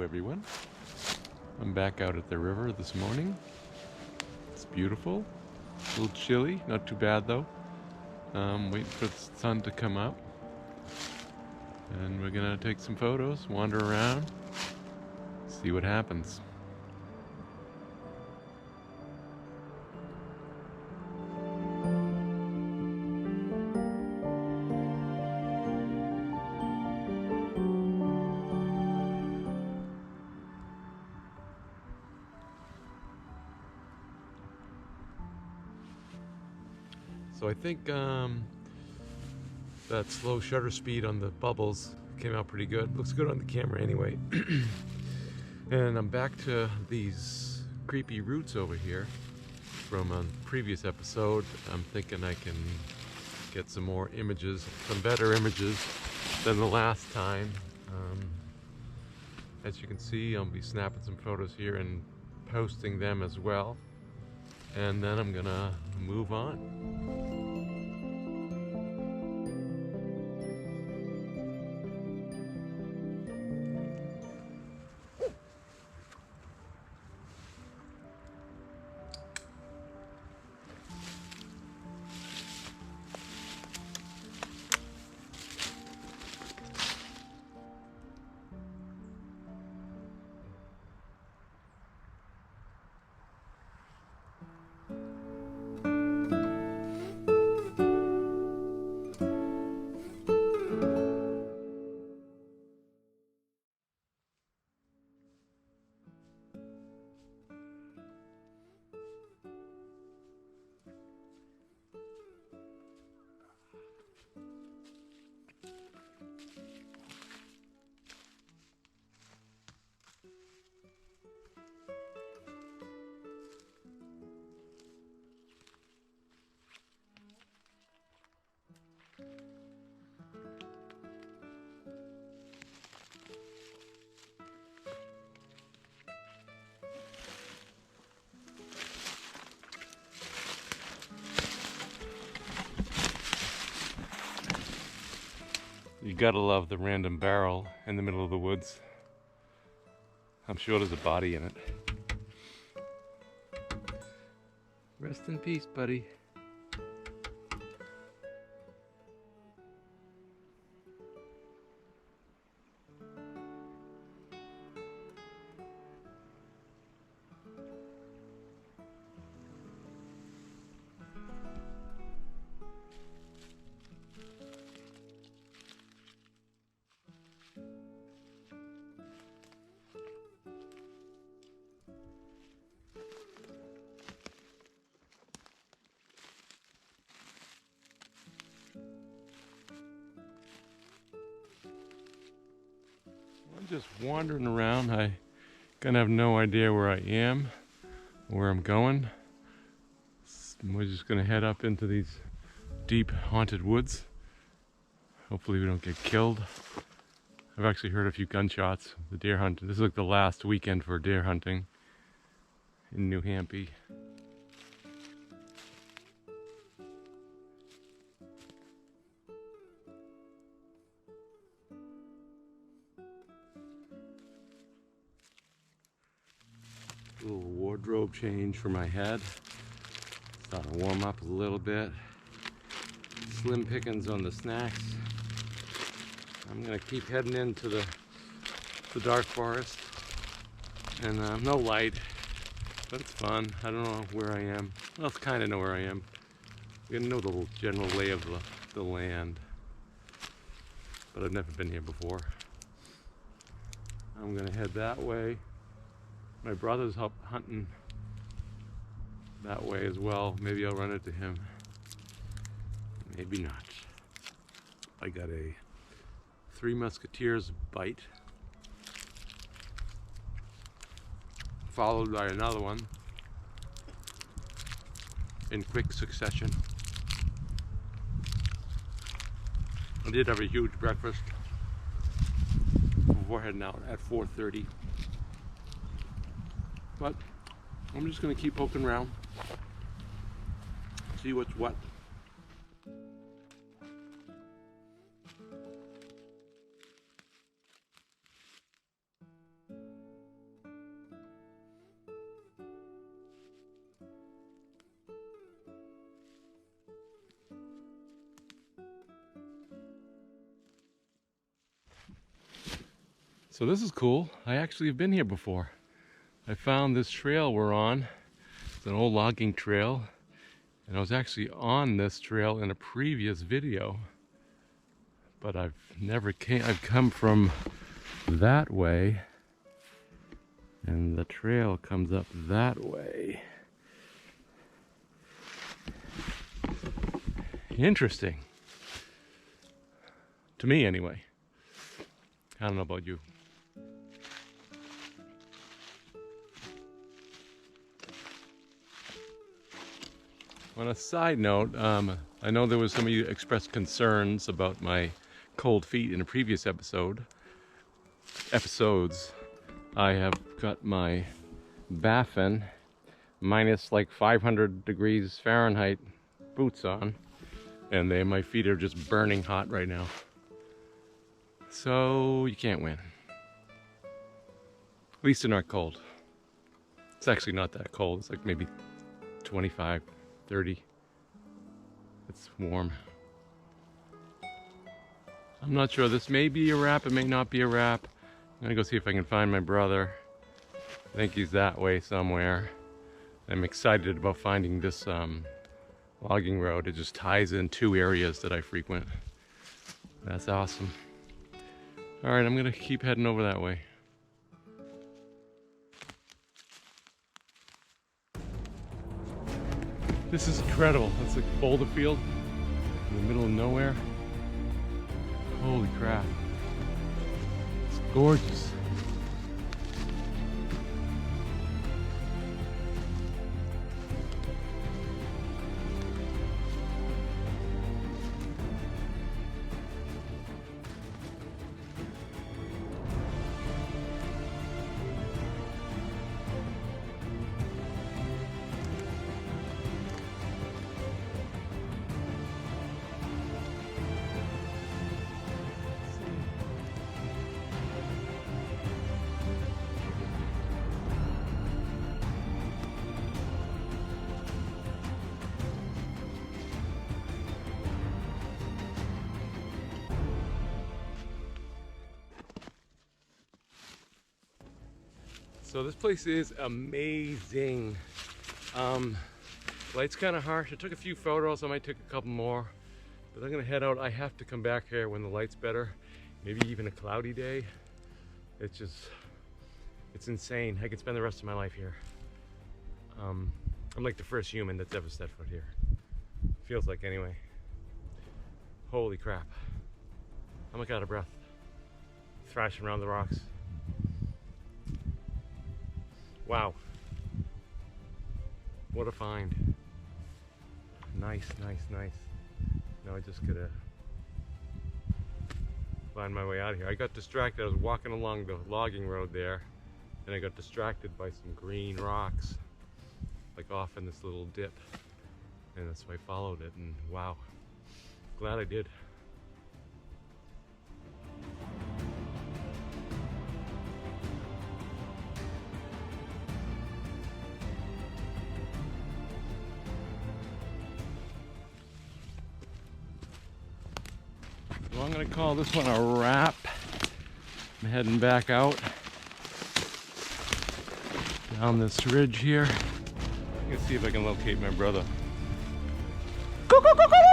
everyone. I'm back out at the river this morning. It's beautiful. A little chilly, not too bad though. Waiting for the sun to come up. And we're gonna take some photos, wander around, see what happens. So I think that slow shutter speed on the bubbles came out pretty good. Looks good on the camera anyway. And I'm back to these creepy roots over here from a previous episode. I'm thinking I can get some more images, some better images than the last time. As you can see, I'll be snapping some photos here and posting them as well. And then I'm gonna move on. You gotta love the random barrel in the middle of the woods. I'm sure there's a body in it. Rest in peace, buddy. I'm just wandering around. I kind of have no idea where I am, where I'm going. We're just gonna head up into these deep haunted woods. Hopefully we don't get killed. I've actually heard a few gunshots. The deer hunt. This is like the last weekend for deer hunting in New Hampshire. A little wardrobe change for my head. Starting to warm up a little bit. Slim pickings on the snacks. I'm gonna keep heading into the dark forest. And no light, but it's fun. I don't know where I am. Well, I kind of know where I am. I know the general lay of the land, but I've never been here before. I'm gonna head that way. My brother's up hunting that way as well. Maybe I'll run into him. Maybe not. I got a Three Musketeers bite, followed by another one in quick succession. I did have a huge breakfast before heading out at 4:30. But I'm just gonna keep poking around, see what's what. So this is cool. I actually have been here before. I found this trail we're on. It's an old logging trail. And I was actually on this trail in a previous video. But I've come from that way. And the trail comes up that way. Interesting. To me, anyway. I don't know about you. On a side note, I know there was some of you expressed concerns about my cold feet in a previous episodes. I have got my Baffin minus like 500 degrees Fahrenheit boots on, and my feet are just burning hot right now. So you can't win. At least they're not cold. It's actually not that cold. It's like maybe 25, 30. It's warm. I'm not sure. This may be a wrap. It may not be a wrap. I'm gonna go see if I can find my brother. I think he's that way somewhere. I'm excited about finding this logging road. It just ties in two areas that I frequent. That's awesome. All right, I'm gonna keep heading over that way. This is incredible. It's like a boulder field in the middle of nowhere. Holy crap. It's gorgeous. So this place is amazing. Light's kind of harsh. I took a few photos. I might take a couple more, but I'm gonna head out. I have to come back here when the light's better. Maybe even a cloudy day. It's insane. I could spend the rest of my life here. I'm like the first human that's ever stepped foot here. Feels like anyway. Holy crap. I'm like out of breath. Thrashing around the rocks. Wow. What a find. Nice, nice, nice. Now I just gotta find my way out of here. I got distracted. I was walking along the logging road there, and I got distracted by some green rocks, like off in this little dip. And that's why I followed it, and wow. Glad I did. So I'm gonna call this one a wrap. I'm heading back out down this ridge here. I'm gonna see if I can locate my brother. Go, go, go, go!